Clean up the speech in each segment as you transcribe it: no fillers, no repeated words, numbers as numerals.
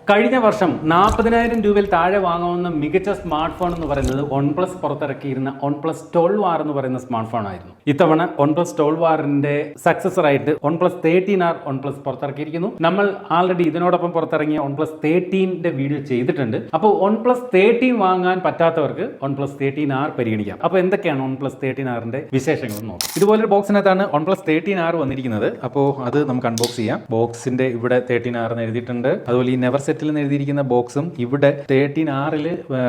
കഴിഞ്ഞ വർഷം 40,000 രൂപയിൽ താഴെ വാങ്ങാവുന്ന മികച്ച സ്മാർട്ട് ഫോൺ എന്ന് പറയുന്നത് OnePlus പുറത്തിറക്കിയിരുന്ന OnePlus 12R എന്ന് പറയുന്ന സ്മാർട്ട് ഫോൺ ആയിരുന്നു. ഇത്തവണ OnePlus 12Rന്റെ സക്സസർ ആയിട്ട് OnePlus 13R OnePlus പുറത്തിറക്കിയിരിക്കുന്നു. നമ്മൾ ആൾറെഡി ഇതിനോടൊപ്പം പുറത്തിറങ്ങിയ OnePlus 13ന്റെ വീഡിയോ ചെയ്തിട്ടുണ്ട്. അപ്പോൾ OnePlus 13 വാങ്ങാൻ പറ്റാത്തവർക്ക് OnePlus 13R പരിഗണിക്കാം. അപ്പോൾ എന്തൊക്കെയാണ് OnePlus 13Rന്റെ വിശേഷങ്ങൾ നോക്കാം. ഇതുപോലൊരു ബോക്സിനകത്താണ് OnePlus 13R വന്നിരിക്കുന്നത്. അപ്പോൾ അത് നമുക്ക് അൺബോക്സ് ചെയ്യാം. ബോക്സിന്റെ ഇവിടെ 13R എന്ന് എഴുതിയിട്ടുണ്ട്. അതുപോലെ ഈ നെവർ സെറ്റിൽ എഴുതിയിരിക്കുന്ന ബോക്സും ഇവിടെ 13R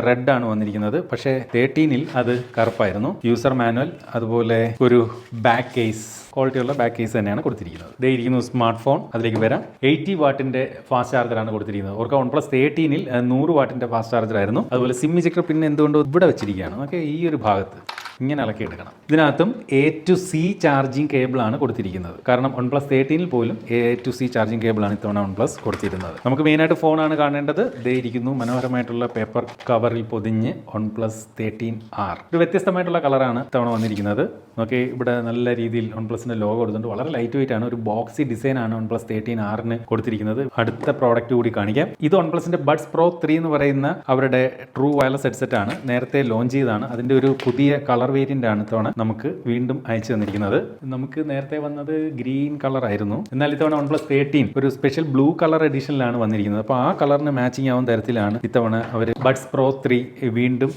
റെഡ് ആണ് വന്നിരിക്കുന്നത്. പക്ഷേ 13ൽ അത് കറുപ്പായിരുന്നു. യൂസർ മാനുവൽ, അതുപോലെ ഒരു ബാക്ക് കേസ്, ക്വാളിറ്റിയുള്ള ബാക്ക് കേസ് തന്നെയാണ് കൊടുത്തിരിക്കുന്നത്. ഇതേ ഇരിക്കുന്നു സ്മാർട്ട് ഫോൺ. അതിലേക്ക് വരാം. 80 വാട്ടിന്റെ ഫാസ്റ്റ് ചാർജറാണ് കൊടുത്തിരിക്കുന്നത്. ഓർക്കുക OnePlus 13ൽ 100 വാട്ടിന്റെ ഫാസ്റ്റ് ചാർജർ ആയിരുന്നു. അതുപോലെ സിം ഇജക്ടർ പിന്നെ എന്തുകൊണ്ടോ ഇവിടെ വെച്ചിരിക്കുകയാണ്. ഓക്കെ, ഈ ഒരു ഭാഗത്ത് ഇങ്ങനെ ഇളക്കി എടുക്കണം. ഇതിനകത്തും A to C charging cable ആണ് കൊടുത്തിരിക്കുന്നത്. കാരണം OnePlus 13ൽ പോലും A to C charging cable ആണ് ഇത്തവണ OnePlus കൊടുത്തിരുന്നത്. നമുക്ക് മെയിനായിട്ട് ഫോണാണ് കാണേണ്ടത്. ഇതേ ഇരിക്കുന്നു മനോഹരമായിട്ടുള്ള പേപ്പർ കവറിൽ പൊതിഞ്ഞ് OnePlus 13R. ഒരു വ്യത്യസ്തമായിട്ടുള്ള കളറാണ് ഇത്തവണ വന്നിരിക്കുന്നത്. ഓക്കെ, ഇവിടെ നല്ല രീതിയിൽ OnePlusന്റെ ലോഗോ കൊടുത്തിട്ടുണ്ട്. വളരെ ലൈറ്റ് വെയിറ്റ് ആണ്. ഒരു ബോക്സി ഡിസൈൻ ആണ് OnePlus 13Rന് കൊടുത്തിരിക്കുന്നത്. അടുത്ത പ്രോഡക്റ്റ് കൂടി കാണിക്കാം. ഇത് OnePlusന്റെ Buds Pro 3 എന്ന് പറയുന്ന അവരുടെ ട്രൂ വയർലെസ് ഹെഡ്സെറ്റ് ആണ്. നേരത്തെ ലോഞ്ച് ചെയ്തതാണ്. അതിന്റെ ഒരു പുതിയ കളർ വേരിയന്റ് ആണ് ഇത്തവണ നമുക്ക് വീണ്ടും അയച്ചു തന്നിരിക്കുന്നത്. നമുക്ക് നേരത്തെ വന്നത് ഗ്രീൻ കളർ ആയിരുന്നു. എന്നാൽ ഇത്തവണ OnePlus 13 ഒരു സ്പെഷ്യൽ ബ്ലൂ കളർ എഡിഷനിലാണ് വന്നിരിക്കുന്നത്. അപ്പോൾ ആ കളറിന് മാച്ചിങ് ആവുന്ന തരത്തിലാണ് ഇത്തവണ അവർ Buds Pro 3 വീണ്ടും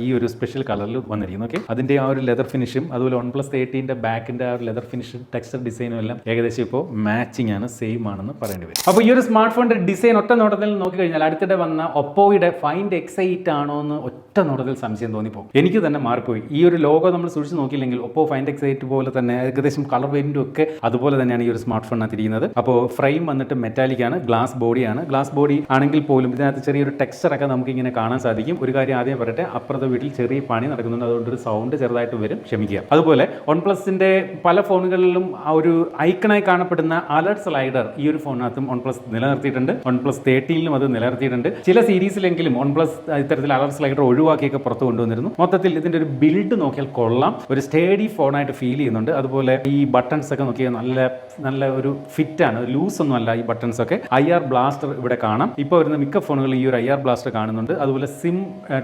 ഈ ഒരു സ്പെഷ്യൽ കളറിൽ വന്നിരിക്കുന്നത്. ഓക്കെ, അതിന്റെ ആ ഒരു ലെതർ ഫിനിഷും അതുപോലെ OnePlus 13ന്റെ ബാക്കിന്റെ ആ ഒരു ലെതർ ഫിനിഷും ടെക്സ്ചർ ഡിസൈനും എല്ലാം ഏകദേശം ഇപ്പോൾ മാച്ചിങ് ആണ്, സെയിം ആണെന്ന് പറയേണ്ടി വരും. അപ്പോൾ ഈ ഒരു സ്മാർട്ട് ഫോണിന്റെ ഡിസൈൻ ഒറ്റ നോട്ടത്തിൽ നോക്കിക്കഴിഞ്ഞാൽ അടുത്തിടെ വന്ന ഒപ്പോയുടെ Find X8 ആണോ എന്ന് ഒറ്റ നോട്ടത്തിൽ സംശയം തോന്നിപ്പോകും. എനിക്ക് തന്നെ മാറിപ്പോയി. ഈ ഒരു ലോഗോ നമ്മൾ സൂക്ഷിച്ച് നോക്കിയില്ലെങ്കിൽ ഒപ്പോ Find X8 പോലെ തന്നെ ഏകദേശം കളർ വേരിയന്റും ഒക്കെ അതുപോലെ തന്നെയാണ് ഈ ഒരു സ്മാർട്ട് ഫോണിനകത്ത് ഇരിക്കുന്നത്. അപ്പോൾ ഫ്രെയിം വന്നിട്ട് മെറ്റാലിക് ആണ്, ഗ്ലാസ് ബോഡിയാണ്. ഗ്ലാസ് ബോഡി ആണെങ്കിൽ പോലും ഇതിനകത്ത് ചെറിയൊരു ടെക്സ്ചർ ഒക്കെ നമുക്ക് ഇങ്ങനെ കാണാൻ സാധിക്കും. ഒരു കാര്യം ആദ്യം പറയട്ടെ, അപ്പുറത്തെ വീട്ടിൽ ചെറിയ പണി നടക്കുന്നുണ്ട്, അതുകൊണ്ട് ഒരു സൗണ്ട് ചെറുതായിട്ട് വരും, ക്ഷമിക്കുക. അതുപോലെ OnePlusന്റെ പല ഫോണുകളിലും ആ ഒരു ഐക്കണായി കാണപ്പെടുന്ന അലർട്ട് സ്ലൈഡർ ഈ ഒരു ഫോണിനകത്തും OnePlus നിലനിർത്തിയിട്ടുണ്ട്. OnePlus 13ലും അത് നിലനിർത്തിയിട്ടുണ്ട്. ചില സീരീസിലെങ്കിലും OnePlus ഇത്തരത്തിൽ അലർട്ട് സ്ലൈഡർ ഒഴിവാക്കിയൊക്കെ പുറത്ത് കൊണ്ടുവന്നിരുന്നു. മൊത്തത്തിൽ ഇതിന്റെ ഒരു ബിൽഡ് നോക്കിയാൽ കൊള്ളാം, ഒരു സ്റ്റേഡി ഫോണായിട്ട് ഫീൽ ചെയ്യുന്നുണ്ട്. അതുപോലെ ഈ ബട്ടൺസ് ഒക്കെ നോക്കിയാൽ നല്ല ഒരു ഫിറ്റ് ആണ്, ലൂസ് ഒന്നും അല്ല ഈ ബട്ടൺസ് ഒക്കെ. IR ബ്ലാസ്റ്റർ ഇവിടെ കാണാം. ഇപ്പോൾ വരുന്ന മിക്ക ഫോണുകളിൽ ഈ ഒരു IR ബ്ലാസ്റ്റർ കാണുന്നുണ്ട്. അതുപോലെ സിം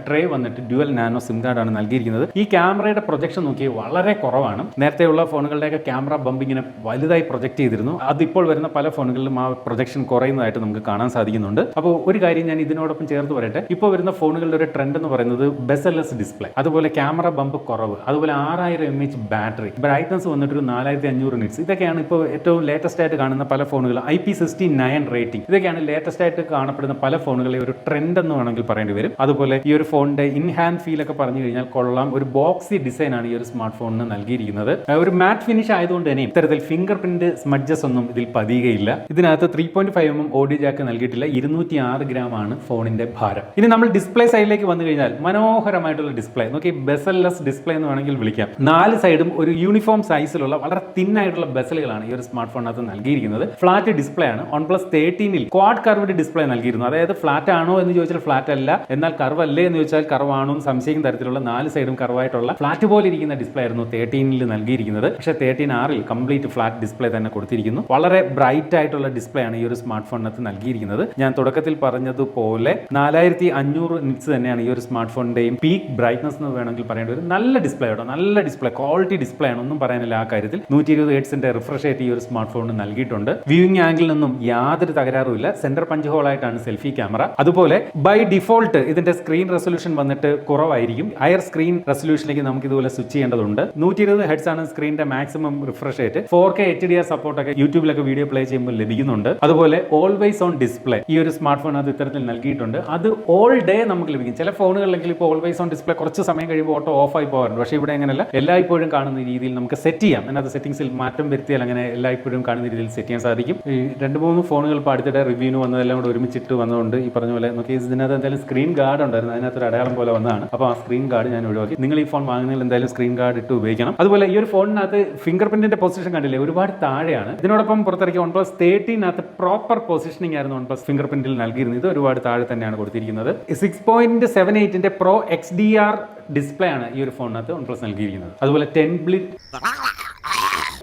ട്രേ വന്നിട്ട് ഡ്യുവൽ നാനോ സിം കാർഡ് ആണ് നൽകിയിരിക്കുന്നത്. ഈ ക്യാമറയുടെ പ്രൊജക്ഷൻ നോക്കിയാൽ വളരെ കുറവാണ്. നേരത്തെയുള്ള ഫോണുകളുടെയൊക്കെ ക്യാമറ ബമ്പ് ഇങ്ങനെ വലുതായി പ്രൊജക്ട് ചെയ്തിരുന്നു. അതിപ്പോൾ വരുന്ന പല ഫോണുകളിലും ആ പ്രൊജക്ഷൻ കുറയുന്നതായിട്ട് നമുക്ക് കാണാൻ സാധിക്കുന്നുണ്ട്. അപ്പോൾ ഒരു കാര്യം ഞാൻ ഇതിനോടൊപ്പം ചേർത്ത് പറയട്ടെ, ഇപ്പോൾ വരുന്ന ഫോണുകളുടെ ഒരു ട്രെൻഡ് എന്ന് പറയുന്നത് ബെസലെസ് ഡിസ്പ്ലേ, അതുപോലെ ക്യാമറ ബമ്പ് കുറവ്, അതുപോലെ 6000 mAh ബാറ്ററി, ബ്രൈറ്റ്നസ് വന്നിട്ട് ഒരു 4500 നിറ്റ്സ്. ഇതൊക്കെയാണ് ഇപ്പോൾ ഏറ്റവും ലേറ്റസ്റ്റ് ആയിട്ട് കാണുന്ന പല ഫോണുകൾ. IP69 റേറ്റിംഗ്, ഇതൊക്കെയാണ് ലേറ്റസ്റ്റ് ആയിട്ട് കാണപ്പെടുന്ന പല ഫോണുകളെ ഒരു ട്രെൻഡ് എന്ന് വേണമെങ്കിൽ പറയേണ്ടി വരും. അതുപോലെ ഈ ഒരു ഫോണിന്റെ ഇൻ ഹാൻഡ് ഫീൽ ഒക്കെ പറഞ്ഞു കഴിഞ്ഞാൽ കൊള്ളാം. ഒരു ബോക്സി ഡിസൈൻ ആണ് ഈ ഒരു സ്മാർട്ട് ഫോണിന് നൽകിയിരിക്കുന്നത്. ഒരു മാറ്റ് ഫിനിഷ് ആയതുകൊണ്ട് തന്നെ ഇത്തരത്തിൽ ഫിംഗർ പ്രിന്റ് സ്മഡ്ജസ് ഒന്നും ഇതിൽ പതിയുകയില്ല. ഇതിനകത്ത് 3.5mm ഓഡിയോ ജാക്ക് നൽകിയിട്ടില്ല. 206 ഗ്രാം ആണ് ഫോണിന്റെ ഭാരം. ഇനി നമ്മൾ ഡിസ്പ്ലേ സൈഡിലേക്ക് വന്നു കഴിഞ്ഞാൽ മനോഹരമായിട്ടുള്ള ഡിസ്പ്ലേ നോക്കി, ബെസൽലെസ് ഡിസ്പ്ലേ എന്ന് വേണമെങ്കിൽ വിളിക്കാം. 4 സൈഡും ഒരു യൂണിഫോം സൈസിലുള്ള വളരെ തിൻ ആയിട്ടുള്ള ബെസലുകളാണ് ഈ ഒരു സ്മാർട്ട് ഫോണിനകത്ത് നൽകിയിരിക്കുന്നത്. ഫ്ലാറ്റ് ഡിസ്പ്ലേ ആണ്. OnePlus 13ൽ ക്വാഡ് കർവ്ഡ് ഡിസ്പ്ലേ നൽകിയിരുന്നു. അതായത് ഫ്ലാറ്റ് ആണോ എന്ന് ചോദിച്ചാൽ ഫ്ലാറ്റ് അല്ല, എന്നാൽ കർവ് അല്ലേ എന്ന് ചോദിച്ചാൽ കർവ് ആണോ എന്ന് സംശയിക്കുന്ന തരത്തിലുള്ള 4 സൈഡും കർവായിട്ടുള്ള ഫ്ലാറ്റ് പോലെ ഇരിക്കുന്ന ഡിസ്പ്ലേ ആയിരുന്നു 13ൽ നൽകിയിരിക്കുന്നത്. പക്ഷേ 13Rൽ കംപ്ലീറ്റ് ഫ്ലാറ്റ് ഡിസ്പ്ലേ തന്നെ കൊടുത്തിരിക്കുന്നു. വളരെ ബ്രൈറ്റ് ആയിട്ടുള്ള ഡിസ്പ്ലേ ആണ് ഈ ഒരു സ്മാർട്ട് ഫോണിനകത്ത് നൽകിയിരിക്കുന്നത്. ഞാൻ തുടക്കത്തിൽ പറഞ്ഞതുപോലെ 4500 നിറ്റ്സ് തന്നെയാണ് ഈ ഒരു സ്മാർട്ട് ഫോണിന്റെയും പീക്ക് ബ്രൈറ്റ്നസ് എന്ന് വേണമെങ്കിൽ പറയേണ്ടി വരും. നല്ല ഡിസ്പ്ലേ ആട്ടോ, നല്ല ഡിസ്പ്ലേ, ക്വാളിറ്റി ഡിസ്പ്ലേ ആണ്, ഒന്നും പറയാനില്ല ആ കാര്യത്തിൽ. 120 ഹെർട്സിന്റെ റിഫ്രഷ് റേറ്റ് ഈ ഒരു സ്മാർട്ട് ഫോണിന് നൽകിയിട്ടുണ്ട്. വ്യൂയിങ് ആംഗിളിൽ നിന്നും യാതൊരു തകരാറുമില്ല. സെന്റർ പഞ്ച് ഹോൾ ആയിട്ടാണ് സെൽഫി ക്യാമറ. അതുപോലെ ബൈ ഡിഫോൾട്ട് ഇതിന്റെ സ്ക്രീൻ റെസൊല്യൂഷൻ വന്നിട്ട് കുറവായിരിക്കും. ഹയർ സ്ക്രീൻ റെസൊല്യൂഷനിലേക്ക് നമുക്ക് ഇതുപോലെ സ്വിച്ച് ചെയ്യേണ്ടതുണ്ട്. 120 ഹെർട്സ് ആണ് സ്ക്രീനിന്റെ maximum refresh rate. 4K HDR support ഒക്കെ യൂട്യൂബിലൊക്കെ വീഡിയോ പ്ലേ ചെയ്യുമ്പോൾ ലഭിക്കുന്നുണ്ട്. അതുപോലെ ഓൾവേസ് ഓൺ ഡിസ്പ്ലേ ഈ ഒരു സ്മാർട്ട് ഫോൺ അത് ഇത്തരത്തിൽ നൽകിയിട്ടുണ്ട്. അത് ഓൾ ഡേ നമുക്ക് ലഭിക്കും. ചില ഫോണുകളിലെങ്കിൽ ഇപ്പോൾ ഓൾവേസ് ഓൺ ഡിസ്പ്ലേ കുറച്ച് സമയം കഴിയുമ്പോൾ ഓട്ടോ ഓഫ് ആയി പോകാറുണ്ട്. പക്ഷേ ഇവിടെ അങ്ങനെയല്ല, എല്ലായ്പ്പോഴും കാണുന്ന രീതിയിൽ നമുക്ക് സെറ്റ് ചെയ്യാം. അതിനകത്ത് സെറ്റിംഗ്സിൽ മാറ്റം വരുത്തിയാൽ അങ്ങനെ എല്ലായ്പ്പോഴും കാണുന്ന രീതിയിൽ സെറ്റ് ചെയ്യാൻ സാധിക്കും. ഈ 2-3 ഫോണുകൾ ഇപ്പോൾ അടുത്തിടെ റിവ്യൂവിന് വന്നതെല്ലാം കൂടെ ഒരുമിച്ചിട്ട് വന്നതുകൊണ്ട് ഈ പറഞ്ഞ പോലെ നോക്കി ഇതിനകത്ത് എന്തായാലും സ്ക്രീൻ ഗാർഡ് ഉണ്ടായിരുന്നു. അതിനകത്തൊരു അടയാളം പോലെ വന്നതാണ്. അപ്പോൾ ആ സ്ക്രീൻ ഗാർഡ് ഞാൻ ഒഴിവാക്കി. നിങ്ങൾ ഈ ഫോൺ വാങ്ങുന്നതിൽ എന്തായാലും സ്ക്രീൻ ഗാർഡ് ഇട്ട് ഉപയോഗിക്കണം. അതുപോലെ ഈ ഒരു ഫോണിനകത്ത് ഫിംഗർ പ്രിന്റിന്റെ പൊസിഷൻ കണ്ടില്ലേ, ഒരുപാട് താഴെയാണ്. ഇതിനോടൊപ്പം പുറത്തിറക്കിയ OnePlus 13 പ്രോപ്പർ പൊസിഷനിങ് ആയിരുന്നു OnePlus ഫിംഗർ പ്രിന്റിൽ നൽകിയിരുന്നത്. ഇത് ഒരുപാട് താഴെ തന്നെയാണ് കൊടുത്തിരിക്കുന്നത്. 6.78 Pro XDR ഡിസ്പ്ലേ ആണ് ഈ ഒരു ഫോണിനകത്ത് OnePlus നൽകിയിരിക്കുന്നത്. അതുപോലെ 10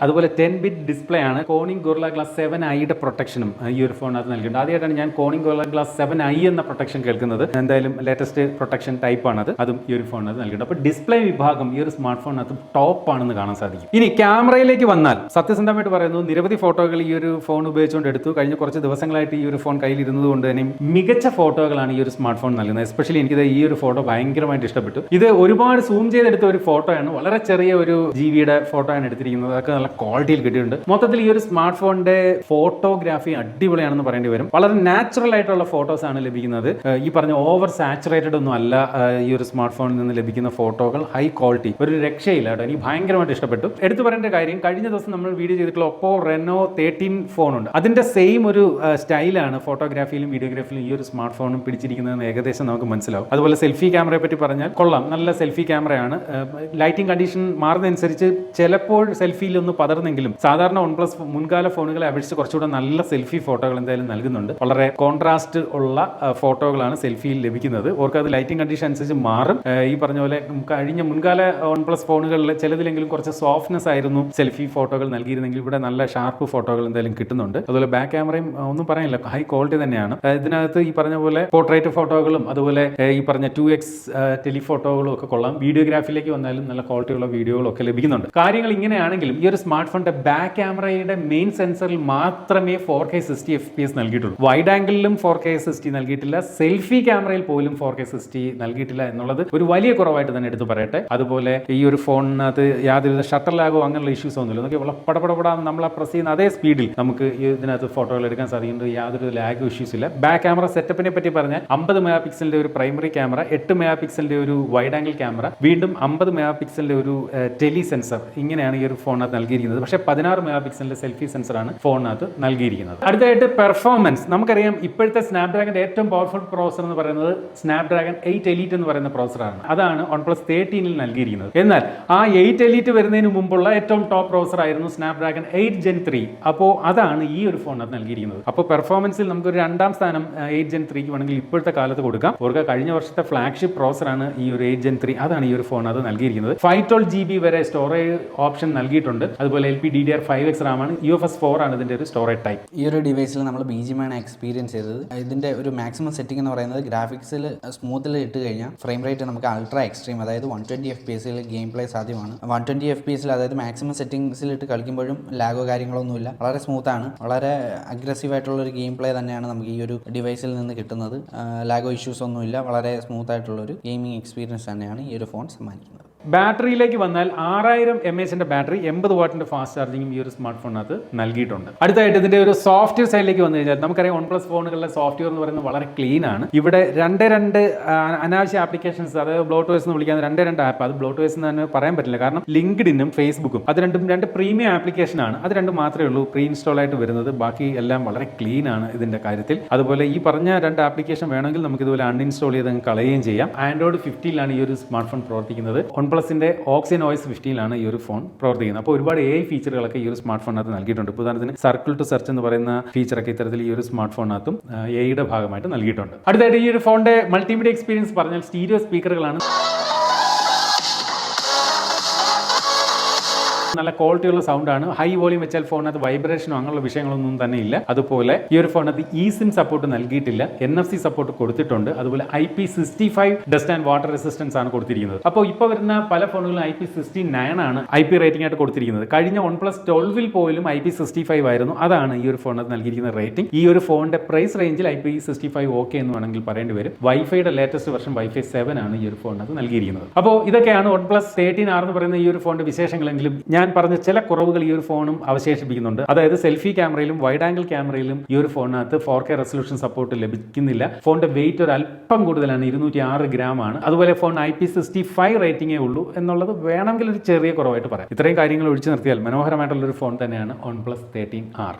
അതുപോലെ 10-bit ഡിസ്പ്ലേ ആണ്. കോണിംഗ് ഗൊറില്ല ഗ്ലാസ് 7i പ്രൊട്ടക്ഷനും ഈ ഒരു ഫോണിനകത്ത് നൽകിയിട്ടുണ്ട്. ആദ്യമായിട്ടാണ് ഞാൻ കോണിംഗ് ഗൊറില്ല ഗ്ലാസ് 7i എന്ന പ്രൊട്ടക്ഷൻ കേൾക്കുന്നത്. എന്തായാലും ലേറ്റസ്റ്റ് പ്രൊട്ടക്ഷൻ ടൈപ്പ് ആണത്, അതും ഈ ഒരു ഫോണിനകത്ത് നൽകിയിട്ടുണ്ട്. അപ്പോൾ ഡിസ്പ്ലേ വിഭാഗം ഈ ഒരു സ്മാർട്ട് ഫോണിനകത്ത് ടോപ്പ് ആണെന്ന് കാണാൻ സാധിക്കും. ഇനി ക്യാമറയിലേക്ക് വന്നാൽ സത്യസന്ധമായിട്ട് പറയുന്നു, നിരവധി ഫോട്ടോകൾ ഈ ഒരു ഫോൺ ഉപയോഗിച്ചുകൊണ്ട് എടുത്തു. കഴിഞ്ഞ കുറച്ച് ദിവസങ്ങളായിട്ട് ഈ ഒരു ഫോൺ കയ്യിൽ ഇരുന്നത് കൊണ്ട് തന്നെ മികച്ച ഫോട്ടോകളാണ് ഈ ഒരു സ്മാർട്ട് ഫോൺ നൽകുന്നത്. എസ്പെഷ്യലി എനിക്കിത് ഈ ഒരു ഫോട്ടോ ഭയങ്കരമായിട്ട് ഇഷ്ടപ്പെട്ടു. ഇത് ഒരുപാട് സൂം ചെയ്തെടുത്ത ഒരു ഫോട്ടോയാണ്, വളരെ ചെറിയ ഒരു GB ഫോട്ടോ ആണ് എടുത്തിരിക്കുന്നത്. അതൊക്കെ നല്ല ക്വാളിറ്റിയിൽ കിട്ടിയിട്ടുണ്ട്. മൊത്തത്തിൽ ഈ ഒരു സ്മാർട്ട് ഫോണിന്റെ ഫോട്ടോഗ്രാഫി അടിപൊളിയാണെന്ന് പറയേണ്ടി വരും. വളരെ നാച്ചുറൽ ആയിട്ടുള്ള ഫോട്ടോസ് ആണ് ലഭിക്കുന്നത്. ഈ പറഞ്ഞ ഓവർ സാച്ചുറേറ്റഡ് ഒന്നും അല്ല ഈ ഒരു സ്മാർട്ട് ഫോണിൽ നിന്ന് ലഭിക്കുന്ന ഫോട്ടോകൾ. ഹൈ ക്വാളിറ്റി, ഒരു രക്ഷയില്ല കേട്ടോ. എനിക്ക് ഭയങ്കരമായിട്ട് ഇഷ്ടപ്പെട്ടു. എടുത്തു പറയേണ്ട കാര്യം, കഴിഞ്ഞ ദിവസം നമ്മൾ വീഡിയോ ചെയ്തിട്ടുള്ള ഒപ്പോ റെനോ 13 ഫോണുണ്ട്. അതിന്റെ സെയിം ഒരു സ്റ്റൈലാണ് ഫോട്ടോഗ്രാഫിയിലും വീഡിയോഗ്രാഫിയിലും ഈ ഒരു സ്മാർട്ട് ഫോണും പിടിച്ചിരിക്കുന്നതെന്ന് ഏകദേശം നമുക്ക് മനസ്സിലാവും. അതുപോലെ സെൽഫി ക്യാമറയെ പറ്റി പറഞ്ഞാൽ കൊള്ളാം, നല്ല സെൽഫി ക്യാമറയാണ്. ലൈറ്റിംഗ് കണ്ടീഷൻ മാറുന്നതനുസരിച്ച് ചിലപ്പോൾ സെൽഫിയിൽ ഒന്ന് പതർന്നെങ്കിലും സാധാരണ OnePlus മുൻകാല ഫോണുകളെ അപേക്ഷിച്ച് കുറച്ചുകൂടെ നല്ല സെൽഫി ഫോട്ടോകൾ എന്തായാലും നൽകുന്നുണ്ട്. വളരെ കോൺട്രാസ്റ്റ് ഉള്ള ഫോട്ടോകളാണ് സെൽഫിയിൽ ലഭിക്കുന്നത്. ഓർക്കത് ലൈറ്റിംഗ് കണ്ടീഷൻ അനുസരിച്ച് മാറും. ഈ പറഞ്ഞ പോലെ കഴിഞ്ഞ മുൻകാല OnePlus ഫോണുകളിൽ ചിലതിലെങ്കിലും കുറച്ച് സോഫ്റ്റ്നെസ് ആയിരുന്നു സെൽഫി ഫോട്ടോകൾ നൽകിയിരുന്നെങ്കിൽ ഇവിടെ നല്ല ഷാർപ്പ് ഫോട്ടോകൾ എന്തായാലും കിട്ടുന്നുണ്ട്. അതുപോലെ ബാക്ക് ക്യാമറയും ഒന്നും പറയാനില്ല, ഹൈ ക്വാളിറ്റി തന്നെയാണ്. ഇതിനകത്ത് ഈ പറഞ്ഞ പോലെ പോർട്രേറ്റ് ഫോട്ടോകളും അതുപോലെ ഈ പറഞ്ഞ 2x ടെലിഫോട്ടോകളും ഒക്കെ കൊള്ളാം. വീഡിയോഗ്രാഫിയിലേക്ക് വന്നാലും നല്ല ക്വാളിറ്റിയുള്ള വീഡിയോകളും ഒക്കെ ലഭിക്കുന്നുണ്ട്. കാര്യങ്ങൾ ഇങ്ങനെയാണെങ്കിലും ഈ ഒരു സ്മാർട്ട് ഫോണിന്റെ ബാക്ക് ക്യാമറയുടെ മെയിൻ സെൻസറിൽ മാത്രമേ 4K 60 FPS നൽകിയിട്ടുള്ളൂ. വൈഡ് ആംഗിളിലും 4K 60 നൽകിയിട്ടില്ല. സെൽഫി ക്യാമറയിൽ പോലും 4K 60 നൽകിയിട്ടില്ല എന്നുള്ളത് ഒരു വലിയ കുറവായിട്ട് തന്നെ എടുത്തു പറയട്ടെ. അതുപോലെ ഈ ഒരു ഫോണിനകത്ത് യാതൊരു ഷട്ടർ ലാഗോ അങ്ങനെയുള്ള ഇഷ്യൂസ് ഒന്നുമില്ല. നമുക്ക് പടപടപടാന്ന് നമ്മൾ പ്രസ് ചെയ്യുന്ന അതേ സ്പീഡിൽ നമുക്ക് ഇതിനകത്ത് ഫോട്ടോകൾ എടുക്കാൻ സാധിക്കുന്നുണ്ട്. യാതൊരു ലാഗോ ഇഷ്യൂസ് ഇല്ല. ബാക്ക് ക്യാമറ സെറ്റപ്പിനെ പറ്റി പറഞ്ഞാൽ 50 മെഗാ പിക്സലിന്റെ ഒരു പ്രൈമറി ക്യാമറ, 8 മെഗാ പിക്സലിന്റെ ഒരു വൈഡ് ആംഗിൾ ക്യാമറ, വീണ്ടും 50 മെഗാ പിക്സലിന്റെ ഒരു ടെലി സെൻസർ, ഇങ്ങനെയാണ് ഈ ഒരു ഫോണിനകത്ത് നൽകിയിരിക്കുന്നത്. പക്ഷേ 16 മെഗാ പിക്സലിന്റെ സെൽഫി സെൻസറാണ് ഫോണിനകത്ത് നൽകിയിരിക്കുന്നത്. അടുത്തായിട്ട് പെർഫോമൻസ്. നമുക്കറിയാം ഇപ്പോഴത്തെ സ്നാപ്ഡ്രാഗന്റെ ഏറ്റവും പവർഫുൾ പ്രോസസർ എന്ന് പറയുന്നത് സ്നാപ്ഡ്രാഗൺ 8 എലീറ്റ് എന്ന് പറയുന്ന പ്രോസസറാണ്. അതാണ് OnePlus 13 നൽകിയിരിക്കുന്നത്. എന്നാൽ ആ 8 എലീറ്റ് വരുന്നതിന് മുമ്പുള്ള ഏറ്റവും ടോപ്പ് പ്രോസസർ ആയിരുന്നു സ്നാപ്ഡ്രാഗൺ 8 Gen 3. അപ്പോൾ അതാണ് ഈ ഒരു ഫോണിനകത്ത് നൽകിയിരിക്കുന്നത്. അപ്പോൾ പെർഫോമൻസിൽ നമുക്കൊരു 2ാം സ്ഥാനം 8 Gen 3 വേണമെങ്കിൽ ഇപ്പോഴത്തെ കാലത്ത് കൊടുക്കാം. അവർക്ക് കഴിഞ്ഞ വർഷത്തെ ഫ്ലാഗ്ഷിപ്പ് പ്രോസറാണ് ഈ ഒരു 8 Gen 3. അതാണ് ഈ ഒരു ഫോണിനകത്ത് നൽകിയിരിക്കുന്നത്. 512 GB വരെ സ്റ്റോറേജ് ഓപ്ഷൻ നൽകിയിട്ടുണ്ട്. അതുപോലെ LPDDR5X RAM ആണ്. UFS 4 ആണ് ഇതിന്റെ ഒരു സ്റ്റോറേജ് ടൈപ്പ്. ഈ ഒരു ഡിവൈസിൽ നമ്മൾ BGM ആണ് എക്സ്പീരിയൻസ് ചെയ്തത്. ഇതിന്റെ ഒരു മാക്സിമം സെറ്റിംഗ് എന്ന് പറയുന്നത് ഗ്രാഫിക്സിൽ സ്മൂത്തിൽ ഇട്ട് കഴിഞ്ഞാൽ ഫ്രെയിം റേറ്റ് നമുക്ക് അൾട്രാ എക്സ്ട്രീം, അതായത് 120 FPS ഗെയിം പ്ലേ സാധ്യമാണ്. 120 FPS അതായത് മാക്സിമം സെറ്റിംഗ്സിൽ ഇട്ട് കളിക്കുമ്പോഴും ലാഗോ കാര്യങ്ങളൊന്നുമില്ല. വളരെ സ്മൂത്ത് ആണ്. വളരെ അഗ്രസീവ് ആയിട്ടുള്ള ഒരു ഗെയിം പ്ലേ തന്നെയാണ് നമുക്ക് ഈ ഒരു ഡിവൈസിൽ നിന്ന് കിട്ടുന്നത്. ലാഗോ ഇഷ്യൂസ് ഒന്നുമില്ല. വളരെ സ്മൂത്ത് ആയിട്ടുള്ള ഒരു ഗെയിമിംഗ് എക്സ്പീരിയൻസ് തന്നെയാണ് ഈ ഒരു ഫോൺ സമ്മാനിക്കുന്നത്. ബാറ്ററിയിലേക്ക് വന്നാൽ 6000 mAh ബാറ്ററി, 80 വാട്ടിന്റെ ഫാസ്റ്റ് ചാർജിങ്ങും ഈ ഒരു സ്മാർട്ട് ഫോണിനകത്ത് നൽകിയിട്ടുണ്ട്. അടുത്തായിട്ട് ഇതിന്റെ ഒരു സോഫ്റ്റ്വെയർ സൈഡിലേക്ക് വന്നു കഴിഞ്ഞാൽ നമുക്കറിയാം OnePlus ഫോണുകളിലെ സോഫ്റ്റ്വെയർ എന്ന് പറയുന്നത് വളരെ ക്ലീൻ ആണ്. ഇവിടെ രണ്ട് അനാവശ്യ ആപ്ലിക്കേഷൻസ്, അതായത് ബ്ലോട്ട്വേഴ്സ് എന്ന് വിളിക്കുന്ന രണ്ട് ആപ്പ്, അത് ബ്ലോട്ട്വേഴ്സ് എന്ന് തന്നെ പറയാൻ പറ്റില്ല. കാരണം ലിങ്ക്ഡിനും ഫേസ്ബുക്കും അത് രണ്ട് പ്രീമിയം ആപ്ലിക്കേഷൻ ആണ്. അത് രണ്ടും മാത്രമേ ഉള്ളൂ പ്രീ ഇൻസ്റ്റാൾ ആയിട്ട് വരുന്നത്. ബാക്കി എല്ലാം വളരെ ക്ലീൻ ആണ് ഇതിന്റെ കാര്യത്തിൽ. അതുപോലെ ഈ പറഞ്ഞ 2 ആപ്ലിക്കേഷൻ വേണമെങ്കിൽ നമുക്ക് ഇതുപോലെ അൺഇൻസ്റ്റാൾ ചെയ്ത് കളയുകയും ചെയ്യാം. ആൻഡ്രോയിഡ് 15 ഈ ഒരു സ്മാർട്ട് ഫോൺ പ്രവർത്തിക്കുന്നത്. OnePlusന്റെ Oxygen OS 15 ഈ ഒരു ഫോൺ പ്രവർത്തിക്കുന്നത്. അപ്പോൾ ഒരുപാട് AI ഫീച്ചറുകളൊക്കെ ഈ ഒരു സ്മാർട്ട് ഫോണിനകത്ത് നൽകിയിട്ടുണ്ട്. ഉദാഹരണത്തിന് സർക്കിൾ ടു സെർച്ച് എന്ന് പറയുന്ന ഫീച്ചറൊക്കെ ഇത്തരത്തിൽ ഈ ഒരു സ്മാർട്ട് ഫോണിനകത്തും AIയുടെ ഭാഗമായിട്ട് നൽകിയിട്ടുണ്ട്. അടുത്തായിട്ട് ഈ ഒരു ഫോണിന്റെ മൾട്ടിമീഡിയ എക്സ്പീരിയൻസ് പറഞ്ഞാൽ സ്റ്റീരിയോ സ്പീക്കറുകളാണ്. നല്ല ക്വാളിറ്റിയുള്ള സൗണ്ടാണ്. ഹൈ വോളിയം വെച്ചാൽ ഫോണിനകത്ത് വൈബ്രേഷനോ അങ്ങനെയുള്ള വിഷയങ്ങളൊന്നും തന്നെ ഇല്ല. അതുപോലെ ഈ ഒരു ഫോണിനകത്ത് eSIM സപ്പോർട്ട് നൽകിയിട്ടില്ല. NFC സപ്പോർട്ട് കൊടുത്തിട്ടുണ്ട്. അതുപോലെ IP65 dust and water resistance ആണ് കൊടുത്തിരിക്കുന്നത്. അപ്പോൾ ഇപ്പോൾ വരുന്ന പല ഫോണുകളും IP69 ആണ് IP റേറ്റിംഗ് ആയിട്ട് കൊടുത്തിരിക്കുന്നത്. കഴിഞ്ഞ OnePlus 12 പോലും IP65 ആയിരുന്നു. അതാണ് ഈ ഒരു ഫോണിനകത്ത് നൽകിയിരിക്കുന്ന റേറ്റിംഗ്. ഈ ഒരു ഫോണിന്റെ പ്രൈസ് റേഞ്ചിൽ IP65 ഓക്കെ എന്ന് വേണമെങ്കിൽ പറയേണ്ടി വരും. വൈഫൈയുടെ ലേറ്റസ്റ്റ് വെർഷൻ Wi-Fi 7 ആണ് ഈ ഒരു ഫോണിനകത്ത് നൽകിയിരിക്കുന്നത്. അപ്പോൾ ഇതൊക്കെയാണ് OnePlus 13R എന്ന് പറയുന്ന ഈ ഒരു ഫോണിന്റെ വിശേഷങ്ങളെങ്കിലും ഞാൻ പറഞ്ഞ ചില കുറവുകൾ ഈ ഒരു ഫോണും അവശേഷിപ്പിക്കുന്നുണ്ട്. അതായത് സെൽഫി ക്യാമറയിലും വൈഡ് ആംഗിൾ ക്യാമറയിലും ഈ ഒരു ഫോണിനകത്ത് 4K റെസൊല്യൂഷൻ സപ്പോർട്ട് ലഭിക്കുന്നില്ല. ഫോണിന്റെ വെയിറ്റ് ഒരു അല്പം കൂടുതലാണ്, 206 gram ആണ്. അതുപോലെ ഫോൺ IP65 റേറ്റിംഗേ ഉള്ളൂ എന്നുള്ളത് വേണമെങ്കിൽ ഒരു ചെറിയ കുറവായിട്ട് പറയാം. ഇത്രയും കാര്യങ്ങൾ ഒഴിച്ചു നിർത്തിയാൽ മനോഹരമായിട്ടുള്ള ഒരു ഫോൺ തന്നെയാണ് OnePlus 13R.